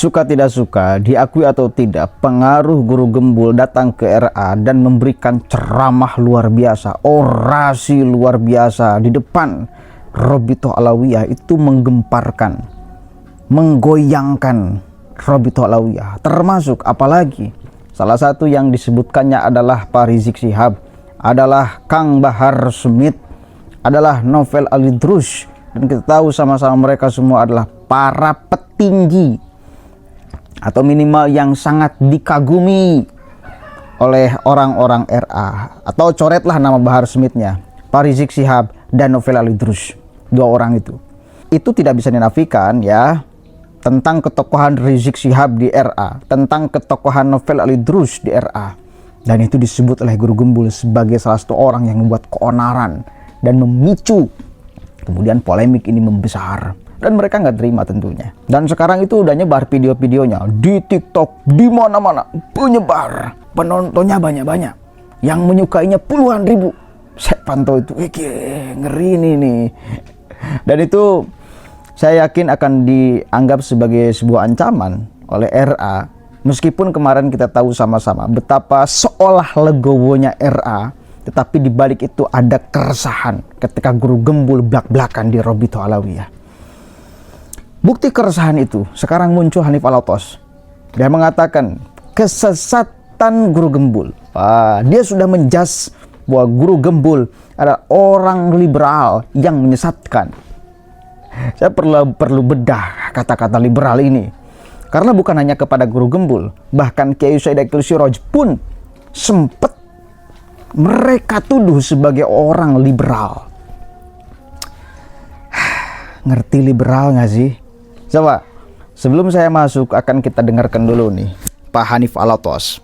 Suka tidak suka, diakui atau tidak, pengaruh Guru Gembul datang ke RA dan memberikan ceramah luar biasa, orasi luar biasa di depan Robitoh Alawiyah. Itu menggemparkan, menggoyangkan Robitoh Alawiyah. Termasuk apalagi salah satu yang disebutkannya adalah Pak Rizik Syihab, adalah Kang Bahar Smith, adalah Novel Alidrus, dan kita tahu sama-sama mereka semua adalah para petinggi atau minimal yang sangat dikagumi oleh orang-orang RA. Atau coretlah nama Bahar Smithnya, Pak Rizik Syihab dan Novel Alidrus. Dua orang itu tidak bisa dinafikan ya, tentang ketokohan Rizik Syihab di RA, tentang ketokohan Novel Alidrus di RA. Dan itu disebut oleh Guru Gembul sebagai salah satu orang yang membuat keonaran dan memicu kemudian polemik ini membesar. Dan mereka nggak terima tentunya. Dan sekarang itu udah nyebar video-videonya di TikTok, di mana-mana penyebar. Penontonnya banyak-banyak, yang menyukainya puluhan ribu. Saya pantau itu, ngeri nih. Dan itu saya yakin akan dianggap sebagai sebuah ancaman oleh RA. Meskipun kemarin kita tahu sama-sama betapa seolah legowonya RA, tetapi di balik itu ada keresahan ketika Guru Gembul blak-blakan di Robitoh Alawiyah. Bukti keresahan itu sekarang muncul Hanif Alatos. Dia mengatakan kesesatan Guru Gembul. Dia sudah menjas bahwa Guru Gembul adalah orang liberal yang menyesatkan. Saya perlu bedah kata-kata liberal ini, karena bukan hanya kepada Guru Gembul, bahkan Kiai Said Akil Siraj pun sempat mereka tuduh sebagai orang liberal. Ngerti liberal nggak sih? Coba, sebelum saya masuk akan kita dengarkan dulu nih Pak Hanif Alatos.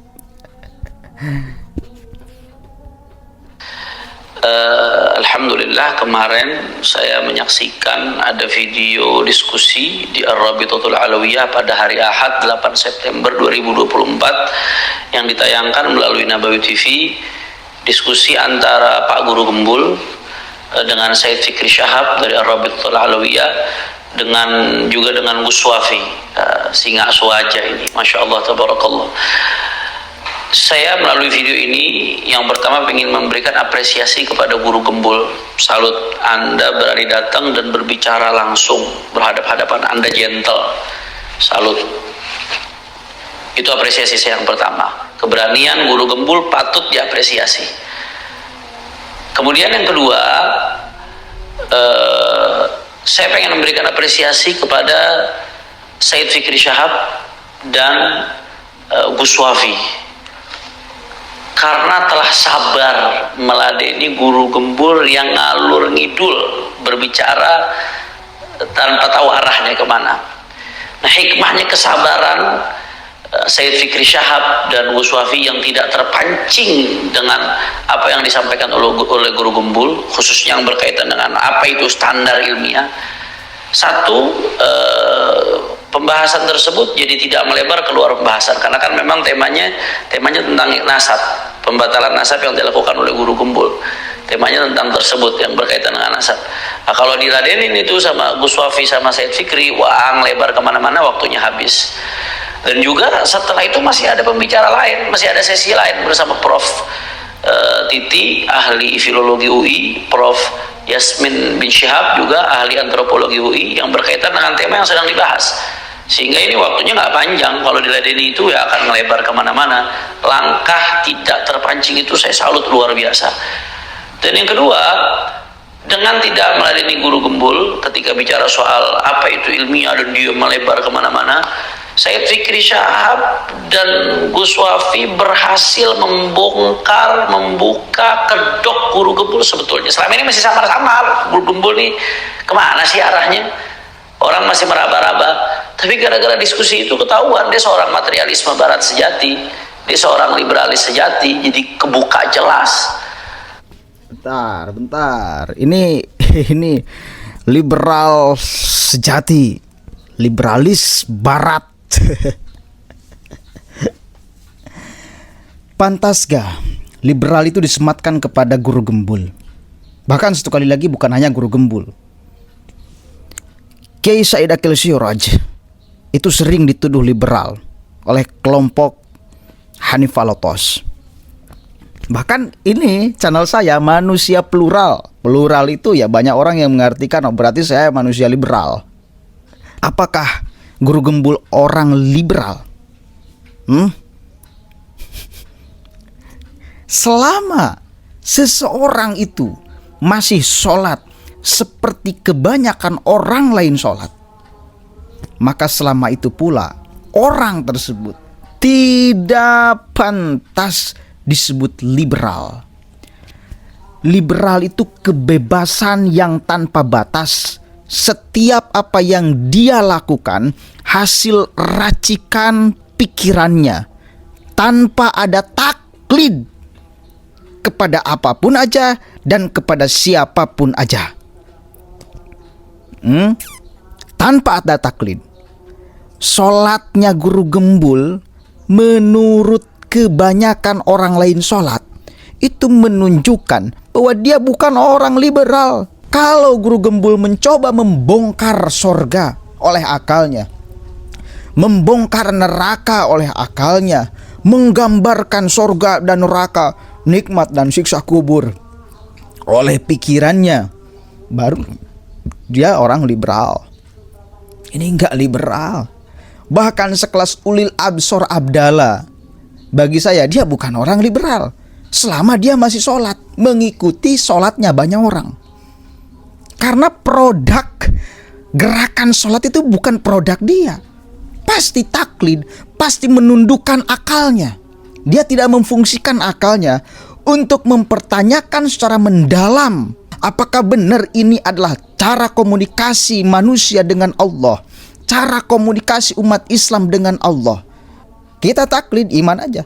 Alhamdulillah kemarin saya menyaksikan ada video diskusi di Ar-Rabitatul Alawiyah pada hari Ahad 8 September 2024 yang ditayangkan melalui Nabawi TV, diskusi antara Pak Guru Gembul dengan Said Fikri Syahab dari Ar-Rabitatul Alawiyah juga dengan Gus Wafi, singa suaja ini, Masya Allah, Tabarakallah. Saya melalui video ini yang pertama ingin memberikan apresiasi kepada Guru Gembul. Salut, Anda berani datang dan berbicara langsung berhadap-hadapan, Anda gentle. Salut. Itu apresiasi saya yang pertama. Keberanian Guru Gembul patut diapresiasi. Kemudian yang kedua, saya pengen memberikan apresiasi kepada Said Fikri Syahab dan Gus Wafi, karena telah sabar meladeni Guru Gembul yang ngalur ngidul berbicara tanpa tahu arahnya kemana. Nah, hikmahnya kesabaran Said Fikri Syahab dan Gus Wafi yang tidak terpancing dengan apa yang disampaikan oleh Guru Gembul, khususnya yang berkaitan dengan apa itu standar ilmiah. Satu, pembahasan tersebut jadi tidak melebar keluar pembahasan, karena kan memang temanya tentang nasab, pembatalan nasab yang dilakukan oleh Guru Gembul. Temanya tentang tersebut yang berkaitan dengan nasab. Nah, kalau diladenin itu sama Gus Wafi sama Said Fikri, wah lebar kemana-mana, waktunya habis. Dan juga setelah itu masih ada pembicara lain, masih ada sesi lain bersama Prof. Titi, ahli filologi UI, Prof. Yasmin bin Syihab juga ahli antropologi UI, yang berkaitan dengan tema yang sedang dibahas. Sehingga ini waktunya nggak panjang. Kalau diladeni itu ya akan melebar kemana-mana. Langkah tidak terpancing itu saya salut luar biasa. Dan yang kedua, dengan tidak meladeni Guru Gembul ketika bicara soal apa itu ilmiah dan dia melebar kemana-mana, Said Fikri Syahab dan Gus Wafi berhasil membuka kedok Guru Gembul sebetulnya. Selama ini masih samar-samar, Guru Gembul nih kemana sih arahnya? Orang masih meraba-raba. Tapi gara-gara diskusi itu ketahuan dia seorang materialisme barat sejati, dia seorang liberalis sejati, jadi kebuka jelas. Bentar. Ini liberal sejati, liberalis barat. Pantas gak liberal itu disematkan kepada Guru Gembul? Bahkan satu kali lagi bukan hanya Guru Gembul, Kiai Said Akil Siraj itu sering dituduh liberal oleh kelompok Hanif Alotos. Bahkan ini channel saya manusia plural. Plural itu ya banyak orang yang mengartikan oh berarti saya manusia liberal. Apakah Guru Gembul orang liberal? Selama seseorang itu masih sholat seperti kebanyakan orang lain sholat, maka selama itu pula orang tersebut tidak pantas disebut liberal. Liberal itu kebebasan yang tanpa batas. Setiap apa yang dia lakukan hasil racikan pikirannya, tanpa ada taklid kepada apapun aja dan kepada siapapun aja. Tanpa ada taklid. Sholatnya Guru Gembul menurut kebanyakan orang lain sholat itu menunjukkan bahwa dia bukan orang liberal. Kalau Guru Gembul mencoba membongkar sorga oleh akalnya, membongkar neraka oleh akalnya, menggambarkan sorga dan neraka, nikmat dan siksa kubur oleh pikirannya, baru dia orang liberal. Ini enggak liberal. Bahkan sekelas Ulil Absor Abdallah, bagi saya dia bukan orang liberal selama dia masih sholat, mengikuti sholatnya banyak orang. Karena produk gerakan sholat itu bukan produk dia. Pasti taklid, pasti menundukkan akalnya. Dia tidak memfungsikan akalnya untuk mempertanyakan secara mendalam apakah benar ini adalah cara komunikasi manusia dengan Allah, cara komunikasi umat Islam dengan Allah. Kita taklid iman aja,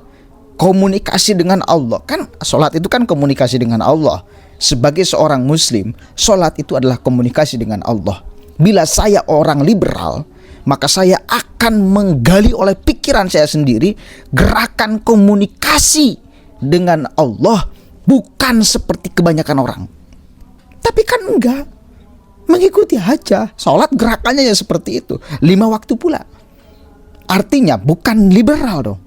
komunikasi dengan Allah. Kan sholat itu kan komunikasi dengan Allah. Sebagai seorang muslim, sholat itu adalah komunikasi dengan Allah. Bila saya orang liberal, maka saya akan menggali oleh pikiran saya sendiri gerakan komunikasi dengan Allah, bukan seperti kebanyakan orang. Tapi kan enggak, mengikuti aja. Sholat gerakannya ya seperti itu, 5 waktu pula. Artinya bukan liberal dong,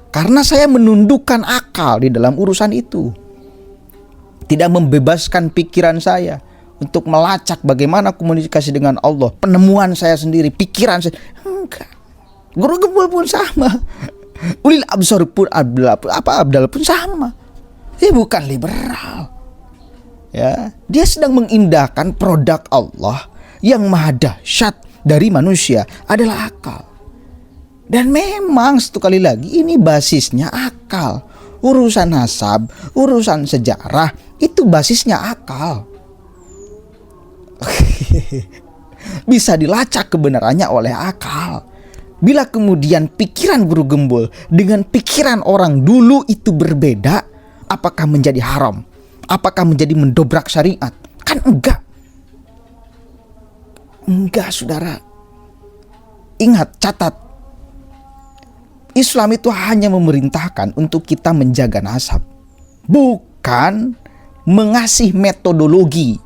karena saya menundukkan akal di dalam urusan itu. Tidak membebaskan pikiran saya untuk melacak bagaimana komunikasi dengan Allah, penemuan saya sendiri, pikiran saya. Enggak. Guru Gembul pun sama. Ulil Absor pun Abdallah pun sama. Dia bukan liberal. Ya, dia sedang mengindahkan produk Allah yang maha dahsyat dari manusia adalah akal. Dan memang satu kali lagi ini basisnya akal. Urusan nasab, urusan sejarah itu basisnya akal. Bisa dilacak kebenarannya oleh akal. Bila kemudian pikiran Guru Gembul dengan pikiran orang dulu itu berbeda, apakah menjadi haram? Apakah menjadi mendobrak syariat? Kan enggak. Enggak, saudara. Ingat, catat. Islam itu hanya memerintahkan untuk kita menjaga nasab, bukan mengasih metodologi.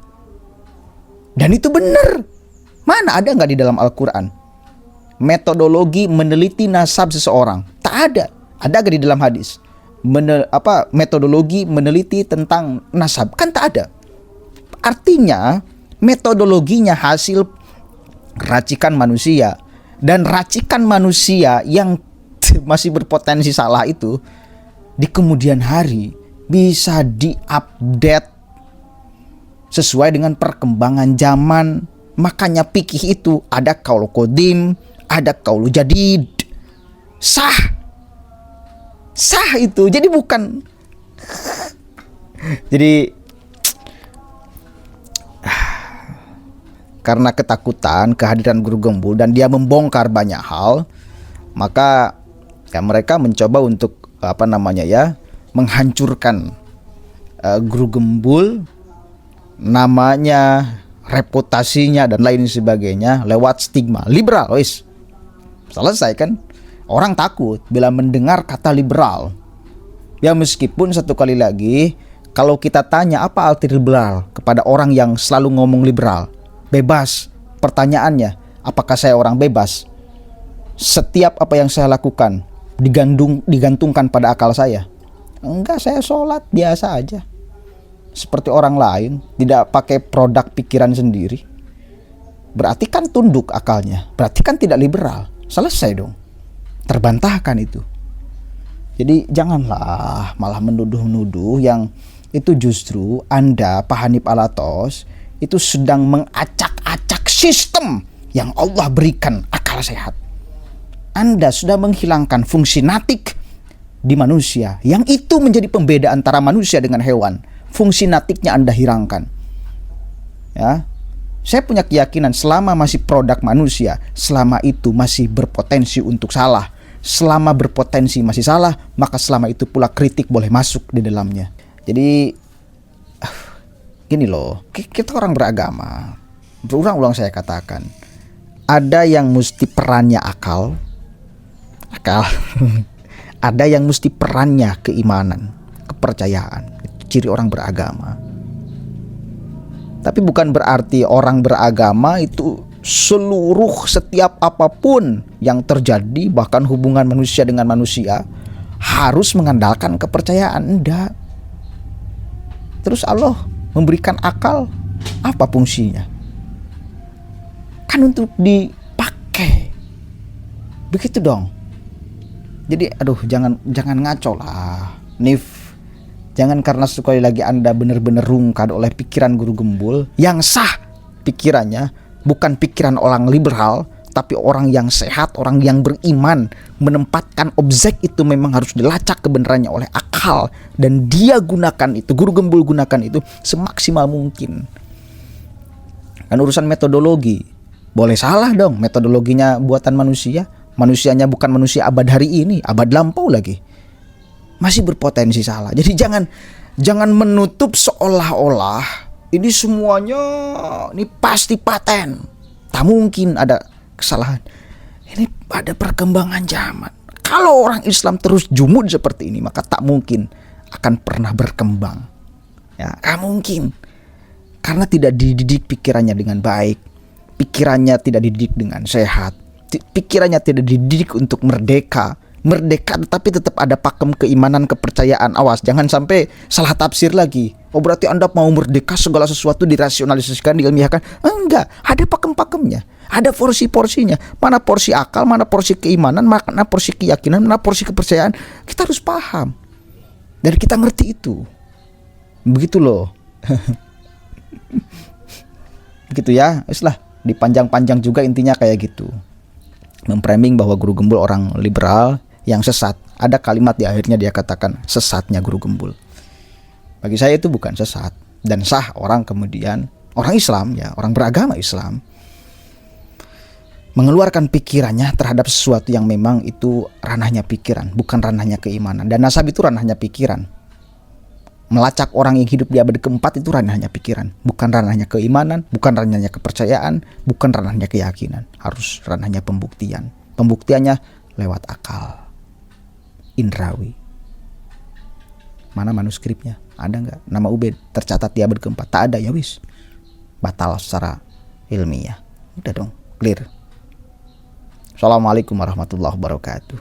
Dan itu benar. Mana ada nggak di dalam Al-Quran metodologi meneliti nasab seseorang? Tak ada. Ada nggak di dalam hadis metodologi meneliti tentang nasab? Kan tak ada. Artinya metodologinya hasil racikan manusia, dan racikan manusia yang masih berpotensi salah itu di kemudian hari bisa diupdate sesuai dengan perkembangan zaman. Makanya fikih itu ada qaul qadim, ada qaul jadid. Sah itu. Jadi bukan jadi karena ketakutan kehadiran Guru Gembul dan dia membongkar banyak hal, maka ya mereka mencoba untuk menghancurkan Guru Gembul, namanya, reputasinya dan lain sebagainya lewat stigma liberal. Wis selesai kan? Orang takut bila mendengar kata liberal. Ya meskipun satu kali lagi, kalau kita tanya apa arti liberal kepada orang yang selalu ngomong liberal, bebas, pertanyaannya apakah saya orang bebas? setiap apa yang saya lakukan digantungkan pada akal saya? Enggak, saya sholat biasa aja. Seperti orang lain, tidak pakai produk pikiran sendiri. Berarti kan tunduk akalnya, berarti kan tidak liberal. Selesai dong. Terbantahkan itu. Jadi janganlah malah menuduh-nuduh yang itu justru Anda, Pak Hanif Alatos, itu sedang mengacak-acak sistem yang Allah berikan akal sehat. Anda sudah menghilangkan fungsi natik di manusia, yang itu menjadi pembeda antara manusia dengan hewan. Fungsi natiknya Anda hilangkan. Ya, saya punya keyakinan selama masih produk manusia, selama itu masih berpotensi untuk salah. Selama berpotensi masih salah, maka selama itu pula kritik boleh masuk di dalamnya. Jadi gini loh, kita orang beragama. Berulang-ulang saya katakan, ada yang mesti perannya akal. Ada yang mesti perannya keimanan, kepercayaan. Ciri orang beragama. Tapi bukan berarti orang beragama itu setiap apapun yang terjadi, bahkan hubungan manusia dengan manusia, harus mengandalkan kepercayaan. Enggak. Terus Allah memberikan akal, apa fungsinya? Kan untuk dipakai. Begitu dong. Jadi jangan ngaco lah, Nif. Jangan karena sekali lagi Anda benar-benar rungkad oleh pikiran guru gembul yang sah pikirannya, bukan pikiran orang liberal, tapi orang yang sehat, orang yang beriman, menempatkan objek itu memang harus dilacak kebenarannya oleh akal, dan dia gunakan itu, guru gembul gunakan itu semaksimal mungkin. Dan urusan metodologi, boleh salah dong metodologinya buatan manusia. Manusianya bukan manusia abad hari ini, abad lampau lagi. Masih berpotensi salah. Jadi jangan menutup seolah-olah ini semuanya ini pasti paten. Tak mungkin ada kesalahan. Ini ada perkembangan zaman. Kalau orang Islam terus jumud seperti ini, maka tak mungkin akan pernah berkembang. Ya, tak mungkin. Karena tidak dididik pikirannya dengan baik. Pikirannya tidak dididik dengan sehat. Pikirannya tidak dididik untuk merdeka, tetapi tetap ada pakem keimanan, kepercayaan. Awas, jangan sampai salah tafsir lagi. Oh, berarti Anda mau merdeka, segala sesuatu dirasionalisasikan, diilmiahkan. Enggak, ada pakem-pakemnya, ada porsi-porsinya. Mana porsi akal, mana porsi keimanan, mana porsi keyakinan, mana porsi kepercayaan. Kita harus paham dan kita ngerti itu. Begitu loh. Begitu ya, islah dipanjang-panjang juga, intinya kayak gitu. Memframing bahwa guru gembul orang liberal yang sesat. Ada kalimat di akhirnya dia katakan sesatnya guru gembul. Bagi saya itu bukan sesat, dan sah orang kemudian, orang Islam ya, orang beragama Islam, mengeluarkan pikirannya terhadap sesuatu yang memang itu ranahnya pikiran, bukan ranahnya keimanan. Dan nasab itu ranahnya pikiran. Melacak orang yang hidup di abad keempat itu ranahnya pikiran, bukan ranahnya keimanan, bukan ranahnya kepercayaan, bukan ranahnya keyakinan. Harus ranahnya pembuktian. Pembuktiannya lewat akal, indrawi. Mana manuskripnya? Ada nggak? Nama Ubed tercatat di abad keempat? Tak ada, ya wis. Batal secara ilmiah. Udah dong, clear. Assalamualaikum warahmatullahi wabarakatuh.